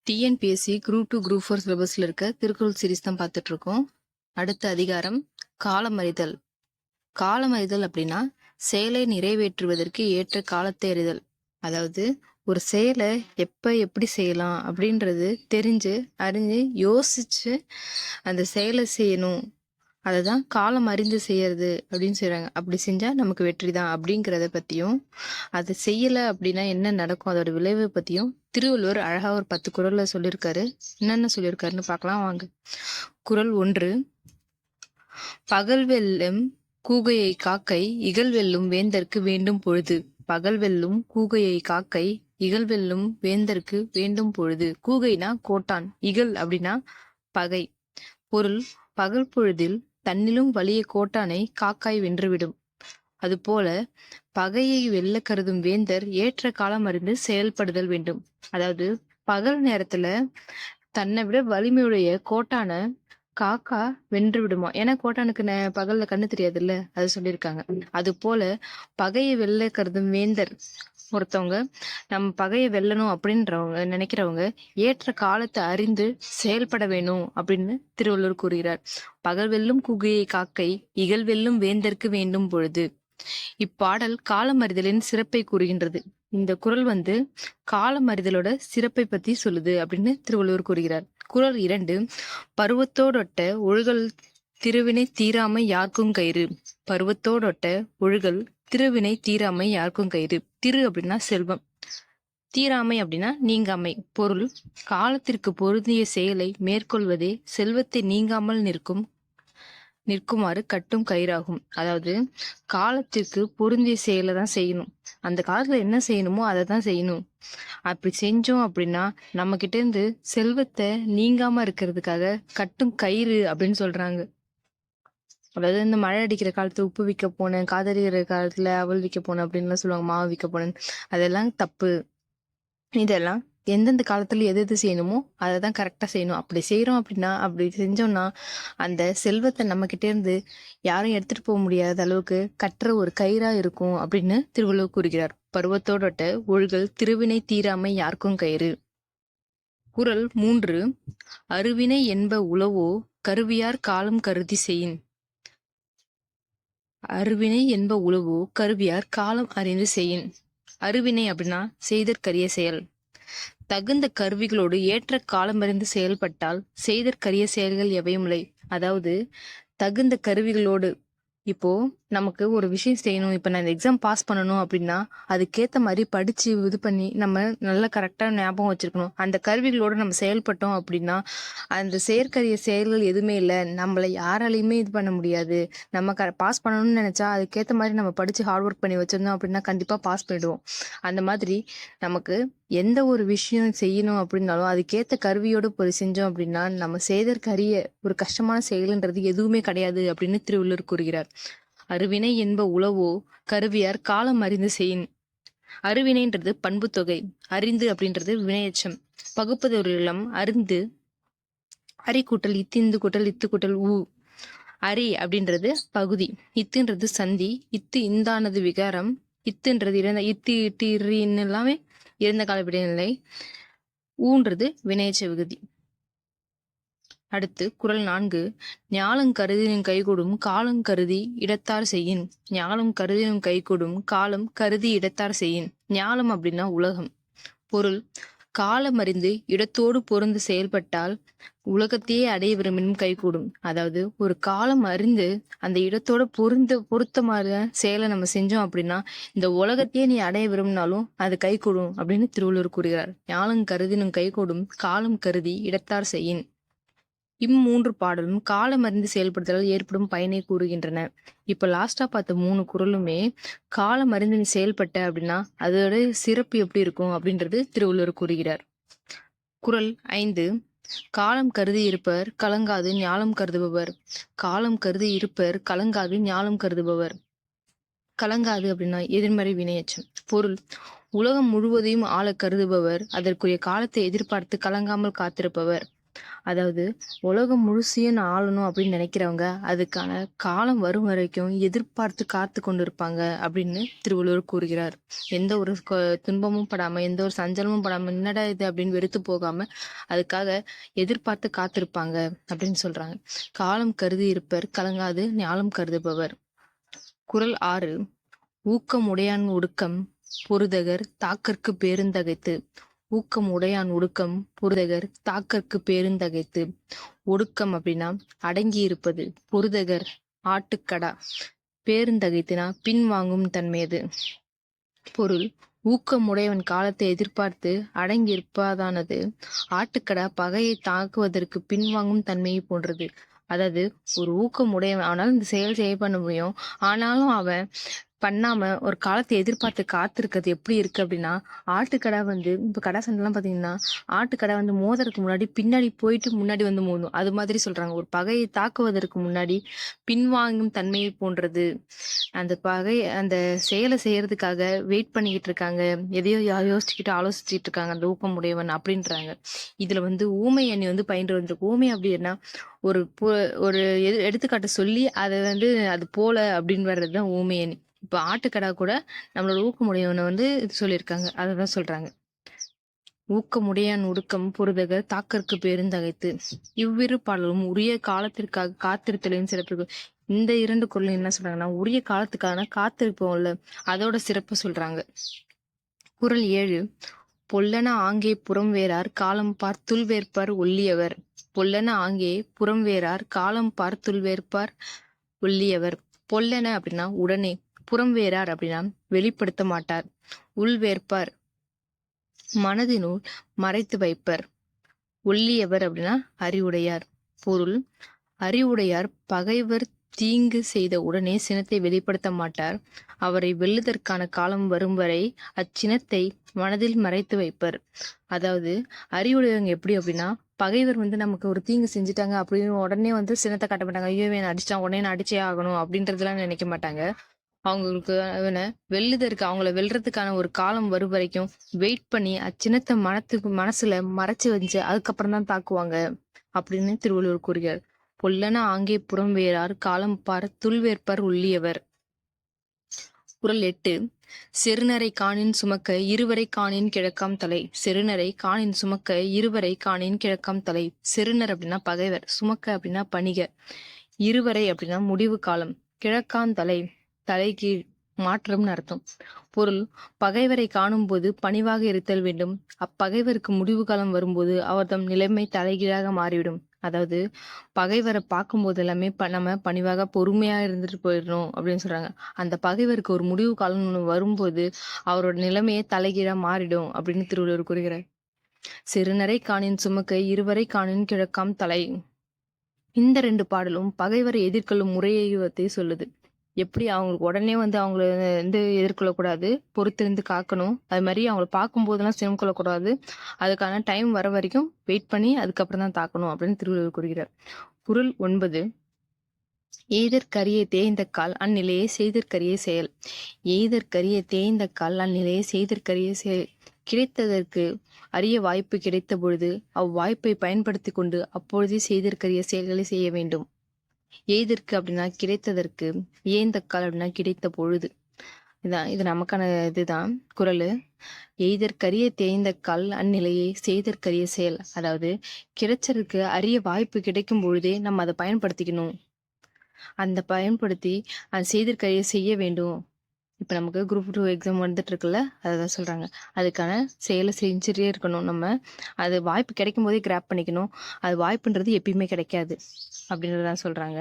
TNPSC group 2 group 4 சிலபஸ்ல இருக்க Thirukkural series தான் பார்த்துட்டு இருக்கோம். அடுத்த அதிகாரம் காலமறிதல். காலமறிதல் அப்படின்னா செயலை நிறைவேற்றுவதற்கு ஏற்ற காலத்தை அறிதல். அதாவது ஒரு செயலை எப்ப எப்படி செய்யலாம் அப்படின்றது தெரிஞ்சு அறிஞ்சு யோசிச்சு அந்த செயலை செய்யணும். அதுதான் காலம் அறிந்து செய்யறது அப்படின்னு சொல்றாங்க. அப்படி செஞ்சா நமக்கு வெற்றி தான் அப்படிங்கிறத பத்தியும், அதை செய்யல அப்படின்னா என்ன நடக்கும் அதோட விளைவை பத்தியும் திருவள்ளுவர் அழகா ஒரு 10 குறள்ல சொல்லியிருக்காரு. என்னென்ன சொல்லியிருக்காருன்னு பார்க்கலாம் வாங்க. குறள் 1. பகல் வெல்லும் கூகையை காக்கை இகல் வெல்லும் வேந்தற்கு வேண்டும் பொழுது. பகல் வெல்லும் கூகையை காக்கை இகல் வெல்லும் வேந்தற்கு வேண்டும் பொழுது. கூகைனா கோட்டான், இகல் அப்படின்னா பகை. பொருள்: பகல் பொழுதில் தன்னிலும் வலிய கோட்டானை காக்காய் வென்றுவிடும். அதுபோல பகையை வெல்ல கருதும் வேந்தர் ஏற்ற காலம் அறிந்து செயல்படுதல் வேண்டும். அதாவது பகல் நேரத்துல தன்னை விட வலிமையுடைய கோட்டான காக்கா வென்று விடுமா. ஏன்னா கோட்டானுக்கு பகல்ல கண்ணு தெரியாதுல்ல, அது சொல்லியிருக்காங்க. அது போல பகையை வெல்ல கருதும் வேந்தர் ஒருத்தவங்க நம்ம பகையை வெல்லணும் அப்படின்றவங்க நினைக்கிறவங்க ஏற்ற காலத்தை அறிந்து செயல்பட வேணும் அப்படின்னு திருவள்ளுவர் கூறுகிறார். பகல் வெல்லும் கூகையை காக்கை இகல் வெல்லும் வேந்தற்கு வேண்டும் பொழுது. இப்பாடல் காலமறிதலின் சிறப்பை கூறுகின்றது. இந்த குறள் காலமறிதலோட சிறப்பை பத்தி சொல்லுது அப்படின்னு திருவள்ளுவர் கூறுகிறார். குறள் 2. பருவத்தோடொட்ட ஒழுகல் திருவினை தீராமை யார்க்கும் கயிறு. பருவத்தோடொட்ட ஒழுகல் திருவினை தீராமை யார்க்கும் கயிறு. திரு அப்படின்னா செல்வம், தீராமை அப்படின்னா நீங்காமை. பொருள்: காலத்திற்கு பொருந்திய செயலை மேற்கொள்வதே செல்வத்தை நீங்காமல் நிற்குமாறு கட்டும் கயிறாகும். அதாவது காலத்திற்கு பொருந்திய செயலை தான் செய்யணும். அந்த காலத்துல என்ன செய்யணுமோ அதை தான் செய்யணும். அப்படி செஞ்சோம் அப்படின்னா நம்ம கிட்ட இருந்து செல்வத்தை நீங்காம இருக்கிறதுக்காக கட்டும் கயிறு அப்படின்னு சொல்றாங்க. அதாவது இந்த மழை அடிக்கிற காலத்துல உப்பு விற்க போனேன், காதலிக்கிற காலத்துல அவள் விற்க போனேன் அப்படின்லாம் சொல்லுவாங்க, மாவு விற்க போனேன். அதெல்லாம் தப்பு. இதெல்லாம் எந்தெந்த காலத்துல எது செய்யணுமோ அதை தான் கரெக்டா செய்யணும். அப்படி செய்யறோம் அப்படின்னா, அப்படி செஞ்சோம்னா அந்த செல்வத்தை நம்ம கிட்டே இருந்து யாரும் எடுத்துட்டு போக முடியாத அளவுக்கு கட்டுற ஒரு கயிறா இருக்கும் அப்படின்னு திருவள்ளுவர் கூறுகிறார். பருவத்தோடொட்ட ஒழுகல் திருவினை தீராமை யாருக்கும் கயிறு. குறள் 3. அருவினை என்ப உளவோ கருவியார் காலம் கருதி செய்யின். அருவினை என்ப உளவோ கருவியார் காலம் அறிந்து செய்யின். அருவினை அப்படின்னா செய்தற்கரிய செயல். தகுந்த கருவிகளோடு ஏற்ற காலமறிந்து செயல்பட்டால் செய்தற்கரிய செயல்கள் எவையும் இல்லை. அதாவது தகுந்த கருவிகளோடு, இப்போ நமக்கு ஒரு விஷயம் செய்யணும், இப்போ நான் இந்த எக்ஸாம் பாஸ் பண்ணணும் அப்படின்னா அதுக்கேற்ற மாதிரி படிச்சு இது பண்ணி நம்ம நல்லா கரெக்டாக ஞாபகம் வச்சிருக்கணும். அந்த கருவிகளோடு நம்ம செயல்பட்டோம் அப்படின்னா அந்த செயற்கரிய செயல்கள் எதுவுமே இல்லை, நம்மளை யாராலையுமே இது பண்ண முடியாது. நம்ம பாஸ் பண்ணணும்னு நினைச்சா அதுக்கேற்ற மாதிரி நம்ம படிச்சு ஹார்ட் ஒர்க் பண்ணி வச்சிருந்தோம் அப்படின்னா கண்டிப்பாக பாஸ் பண்ணிடுவோம். அந்த மாதிரி நமக்கு எந்த ஒரு விஷயம் செய்யணும் அப்படின்னாலும் அதுக்கேற்ற கருவியோடு போய் செஞ்சோம் அப்படின்னா நம்ம செய்தற்கரிய ஒரு கஷ்டமான செயல்ன்றது எதுவுமே கிடையாது அப்படின்னு திருவள்ளுவர் கூறுகிறார். அருவினை என்ப உளவோ கருவியார் காலம் அறிந்து செய்யின். அருவினைன்றது பண்பு தொகை, அறிந்து அப்படின்றது வினையச்சம். பகுப்பது ஒரு இளம் அறிந்து, அரி கூட்டல் இத்திந்து கூட்டல் இத்து கூட்டல் ஊ. அரி அப்படின்றது பகுதி, இத்துன்றது சந்தி, இத்து இந்தானது விகாரம், இத்துன்றது இறந்த, இத்து இட்டு இன்னு எல்லாமே இறந்த கால விடைநிலை, ஊன்றது வினையச்ச விகுதி. அடுத்து குறள் 4. ஞாலம் கருதினும் கைகூடும் காலம் கருதி இடத்தார் செய்யின். ஞாலம் கருதினும் கைகூடும் காலம் கருதி இடத்தார் செய்யின். ஞாலம் அப்படின்னா உலகம். பொருள்: காலம் அறிந்து இடத்தோடு பொருந்து செயல்பட்டால் உலகத்தையே அடைய விரும்பினும் கைகூடும். அதாவது ஒரு காலம் அறிந்து அந்த இடத்தோட பொருத்தமான செயலை நம்ம செஞ்சோம் அப்படின்னா இந்த உலகத்தையே நீ அடைய விரும்பினாலும் அது கைகூடும் அப்படின்னு திருவள்ளுவர் கூறுகிறார். ஞாலம் கருதினும் கைகூடும் காலம் கருதி இடத்தார் செய்யின். இம்மூன்று பாடலும் காலம் அறிந்து செயல்படுத்தலால் ஏற்படும் பயனை கூறுகின்றன. இப்ப லாஸ்டா பார்த்த 3 குறளுமே காலம் அறிந்து நீ செயல்பட்ட அப்படின்னா அதோட சிறப்பு எப்படி இருக்கும் அப்படின்றது திருவள்ளுவர் கூறுகிறார். குறள் 5. காலம் கருதி இருப்பர் கலங்காது ஞாலம் கருதுபவர். காலம் கருதி இருப்பர் கலங்காது ஞாலம் கருதுபவர். கலங்காது அப்படின்னா எதிர்மறை வினையச்சம். பொருள்: உலகம் முழுவதையும் ஆள கருதுபவர் அதற்குரிய காலத்தை எதிர்பார்த்து கலங்காமல் காத்திருப்பவர். அதாவது உலகம் முழுசையும் நான் ஆளணும் அப்படின்னு நினைக்கிறவங்க அதுக்கான காலம் வரும் வரைக்கும் எதிர்பார்த்து காத்து கொண்டிருப்பாங்க அப்படின்னு திருவள்ளுவர் கூறுகிறார். எந்த ஒரு துன்பமும் படாம, எந்த ஒரு சஞ்சலமும் படாம, என்னடா இது அப்படின்னு வெறுத்து போகாம அதுக்காக எதிர்பார்த்து காத்திருப்பாங்க அப்படின்னு சொல்றாங்க. காலம் கருதி இருப்பர் கலங்காது ஞாலம் கருதுபவர். குறள் 6. ஊக்கம் உடையான் ஒடுக்கம் பொருதகர் தாக்கற்கு பேருந்தகைத்து. ஊக்கம் உடையான் ஒடுக்கம் பொருதகர் தாக்கற்கு பேருந்தகைத்து. ஒடுக்கம் அப்படின்னா அடங்கி இருப்பது, பொருதகர் ஆட்டுக்கடா, பேருந்தகைத்துனா பின்வாங்கும் தன்மையது. பொருள்: ஊக்கம் உடையவன் காலத்தை எதிர்பார்த்து அடங்கி இருப்பதானது ஆட்டுக்கடா பகையை தாக்குவதற்கு பின்வாங்கும் தன்மையை போன்றது. அதாவது ஒரு ஊக்கம் உடையவன், அவனால இந்த செயல் செய்ய பண்ண முடியும், ஆனாலும் அவன் பண்ணாம ஒரு காலத்தை எதிர்பார்த்து காத்திருக்கிறது எப்படி இருக்கு அப்படின்னா, ஆட்டுக்கடா இப்ப கடை சண்டைலாம் பாத்தீங்கன்னா ஆட்டுக்கடை மோதறதுக்கு முன்னாடி பின்னாடி போயிட்டு முன்னாடி மோதும். அது மாதிரி சொல்றாங்க. ஒரு பகையை தாக்குவதற்கு முன்னாடி பின்வாங்கும் தன்மையை போன்றது. அந்த செயலை செய்யறதுக்காக வெயிட் பண்ணிக்கிட்டு இருக்காங்க, எதையோ யோசிச்சுக்கிட்டு ஆலோசிச்சுட்டு இருக்காங்க அந்த ஊக்கம் உடையவன் அப்படின்றாங்க. இதுல ஊமை அணி பயின்று வந்திருக்கு. ஊமை அப்படின்னா ஒரு ஒரு எடுத்துக்காட்டு சொல்லி அதை அது போல அப்படின்னு வர்றதுதான் ஊமை அணி. இப்ப ஆட்டுக்கடா கூட நம்மளோட ஊக்கமுடையவனை இது சொல்லியிருக்காங்க, அததான் சொல்றாங்க. ஊக்கமுடையான் ஒடுக்கம் பொருதக தாக்கற்கு பேருந்தகைத்து. இவ்விரு பாடலும் உரிய காலத்திற்காக காத்திருத்தலின் சிறப்பு. இந்த 2 குறளும் என்ன சொல்றாங்கன்னா, உரிய காலத்துக்கான காத்திருப்போம்ல, அதோட சிறப்பு சொல்றாங்க. குறள் 7. பொல்லன ஆங்கே புறம் வேறார் காலம் பார்த்துள் வேற்பார் ஒல்லியவர். பொல்லன ஆங்கே புறம் வேறார் காலம் பார்த்துள் வேற்பார் ஒல்லியவர். பொல்லன அப்படின்னா உடனே, புறம் வேறார் அப்படின்னா வெளிப்படுத்த மாட்டார், உள்வேற்பார் மனதினுள் மறைத்து வைப்பர், ஒல்லியவர் அப்படின்னா அறிவுடையார். பொருள்: அறிவுடையார் பகைவர் தீங்கு செய்த உடனே சினத்தை வெளிப்படுத்த மாட்டார், அவரை வெல்லுதற்கான காலம் வரும் வரை அச்சினத்தை மனதில் மறைத்து வைப்பர். அதாவது அறிவுடையவங்க எப்படி அப்படின்னா, பகைவர் நமக்கு ஒரு தீங்கு செஞ்சுட்டாங்க அப்படின்னு உடனே சினத்தை காட்ட மாட்டாங்க. ஐயோ என்ன அடிச்சிட்டான், உடனே நான் அடிச்சே ஆகணும் அப்படின்றதுலாம் நினைக்க மாட்டாங்க. அவங்களுக்கு அவங்கள வெல்றதுக்கான ஒரு காலம் வரும் வரைக்கும் வெயிட் பண்ணி அச்சினத்தை மனசுல மறைச்சு வச்சு அதுக்கப்புறம் தான் தாக்குவாங்க அப்படின்னு திருவள்ளுவர் கூறுகிறார். பொல்லன ஆங்கே புறம் வேறார் காலம் பார் துள்வேற்பர் உள்ளியவர். குறள் 8. செருநரை காணின் சுமக்க இருவரை காணின் கிழக்காம் தலை. செருநரை காணின் சுமக்க இருவரை காணின் கிழக்காம் தலை. செருநர் அப்படின்னா பகைவர், சுமக்க அப்படின்னா பணிக, இருவரை அப்படின்னா முடிவு காலம், கிழக்காந்தலை தலைகீழ் மாற்றம்னு அர்த்தம். பொருள்: பகைவரை காணும் போது பணிவாக இருத்தல் வேண்டும். அப்பகைவருக்கு முடிவு காலம் வரும்போது அவர்தம் நிலைமை தலைகீழாக மாறிவிடும். அதாவது பகைவரை பார்க்கும் போது எல்லாமே நம்ம பணிவாக பொறுமையா இருந்துட்டு போயிடணும் அப்படின்னு சொல்றாங்க. அந்த பகைவருக்கு ஒரு முடிவு காலம் வரும்போது அவரோட நிலைமையை தலைகீழா மாறிடும் அப்படின்னு திருவள்ளுவர் கூறுகிறார். சிறுநரை காணின் சுமக்க இருவரை காணின் கிழக்காம் தலை. இந்த 2 பாடலும் பகைவரை எதிர்கொள்ளும் முறையை சொல்லுது. எப்படி அவங்களுக்கு உடனே அவங்கள எதிர்கொள்ளக்கூடாது, பொறுத்திருந்து காக்கணும். அது மாதிரி அவங்கள பார்க்கும் போதெல்லாம் சினம் கொள்ளக்கூடாது, அதுக்கான டைம் வர வரைக்கும் வெயிட் பண்ணி அதுக்கப்புறம் தான் தாக்கணும் அப்படின்னு திருவள்ளுவர் கூறுகிறார். குறள் 9. எய்தற்கரிய தேய்ந்த கால் அந்நிலையை செய்தற்கரிய செயல். எய்தற்கரிய தேய்ந்த கால் அந்நிலையை செய்தற்கரிய செயல். கிடைத்ததற்கு அரிய வாய்ப்பு கிடைத்த பொழுது அவ்வாய்ப்பை பயன்படுத்தி கொண்டு அப்பொழுதே செய்தற்கரிய செயல்களை செய்ய வேண்டும். எய்தற்கு அப்படின்னா கிடைத்ததற்கு, ஏந்தக்கால் அப்படின்னா கிடைத்த பொழுது. இது நமக்கான இதுதான் குறள். எய்தற்கரிய தேய்ந்த கால் அந்நிலையை செய்தற்கரிய செயல். அதாவது கிடைச்சதுக்கு அரிய வாய்ப்பு கிடைக்கும் பொழுதே நம்ம அதை பயன்படுத்திக்கணும், அந்த பயன்படுத்தி அது செய்தற்கரிய செய்ய வேண்டும். இப்ப நமக்கு குரூப் 2 எக்ஸாம் வந்துட்டு இருக்குல்ல, அதான் சொல்றாங்க. அதுக்கான செயலை செஞ்சுட்டே இருக்கணும். நம்ம அது வாய்ப்பு கிடைக்கும் போதே கிராப் பண்ணிக்கணும். அது வாய்ப்புன்றது எப்பயுமே கிடைக்காது அப்படின்றதான் சொல்றாங்க.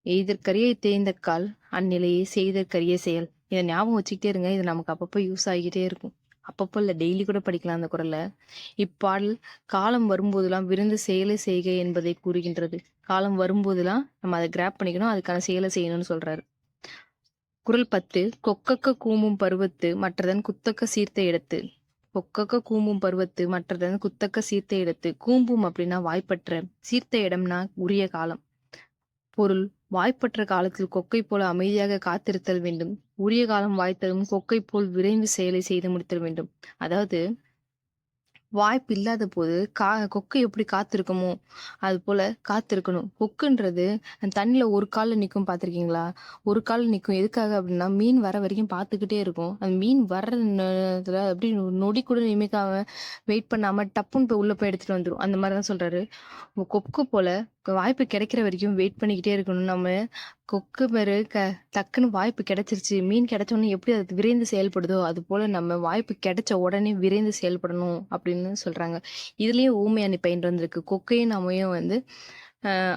எய்தற்கரிய தேய்ந்த கால் அந்நிலையை செய்தற்கரிய செயல். இதை ஞாபகம் வச்சுக்கிட்டே இருங்க. இது நமக்கு அப்பப்போ யூஸ் ஆகிட்டே இருக்கும். அப்பப்போ இல்லை, டெய்லி கூட படிக்கலாம் அந்த குறளை. இப்பாடல் காலம் வரும்போதெல்லாம் விருந்து செயலை செய்க என்பதை கூறுகின்றது. காலம் வரும்போதெல்லாம் நம்ம அதை கிராப் பண்ணிக்கணும், அதுக்கான செயலை செய்யணும்னு சொல்றாரு. குறள் 10. கொக்கக்க கூமும் பருவத்து மற்றதன் குத்தக்க சீர்த்த இடத்து. கொக்கக்க கூம்பும் பருவத்து மற்றதன் குத்தக்க சீர்த்த இடத்து. கூம்பும் அப்படின்னா வாய்ப்பற்ற, சீர்த்த இடம்னா உரிய காலம். பொருள்: வாய்ப்பற்ற காலத்தில் கொக்கை போல அமைதியாக காத்திருத்தல் வேண்டும். உரிய காலம் வாய்த்ததும் கொக்கை போல் விரைந்து செயலை செய்து முடித்தல் வேண்டும். அதாவது வாய்ப்பு இல்லாத போது கொக்கு எப்படி காத்திருக்குமோ, அதுபோல காத்திருக்கணும். கொக்குன்றது தண்ணீல ஒரு கால்ல நிக்கும் பார்த்துருக்கீங்களா? ஒரு கால்ல நிக்கும். எதுக்காக அப்படின்னா, மீன் வர வரைக்கும் பார்த்துக்கிட்டே இருக்கும். அந்த மீன் வர்ற நேரத்துல அப்படியே நொடி கூட நிமிக்காம, வெயிட் பண்ணாம டப்புன்னு போய் உள்ள போய் எடுத்துட்டு வந்துரும். அந்த மாரி தான் சொல்றாரு. கொக்கு போல வாய்ப்பு கிடைக்கிற வரைக்கும் வெயிட் பண்ணிக்கிட்டே இருக்கணும். நம்ம கொக்கு மாரி டக்குன்னு வாய்ப்பு கிடைச்சிருச்சு. மீன் கிடைச்ச உடனே எப்படி அது விரைந்து செயல்படுதோ, அதுபோல நம்ம வாய்ப்பு கிடைச்ச உடனே விரைந்து செயல்படணும் அப்படின்னு சொல்றாங்க. இதுலயும் ஊமையானி பயின்று வந்திருக்கு. கொக்கையும் நம்மையும் வந்து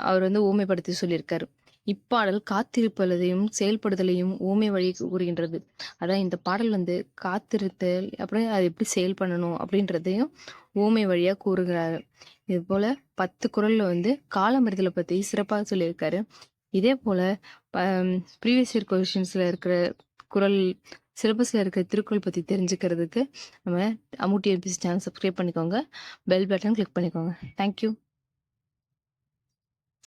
அவர் வந்து ஊமைப்படுத்தி சொல்லியிருக்காரு. இப்பாடல் காத்திருப்பதையும் செயல்படுதலையும் ஊமை வழி கூறுகின்றது. அதான் இந்த பாடல் வந்து காத்திருத்தல் அப்புறம் அது எப்படி செயல் பண்ணணும் அப்படின்றதையும் ஊமை வழியா கூறுகிறாரு. இது போல 10 குறள்ல வந்து காலமறிதலை பத்தி சிறப்பாக சொல்லியிருக்காரு. இதே போல ப்ரீவியஸ் இயர் கொஸ்டின்ஸ்ல இருக்கிற குறள் சிலபஸ்ல இருக்கிற திருக்குறள் பத்தி தெரிஞ்சுக்கிறதுக்கு நம்ம அம்மு டிஎன்பிஎஸ்சி சேனல் சப்ஸ்கிரைப் பண்ணிக்கோங்க. பெல் பட்டன் கிளிக் பண்ணிக்கோங்க. தேங்க்யூ.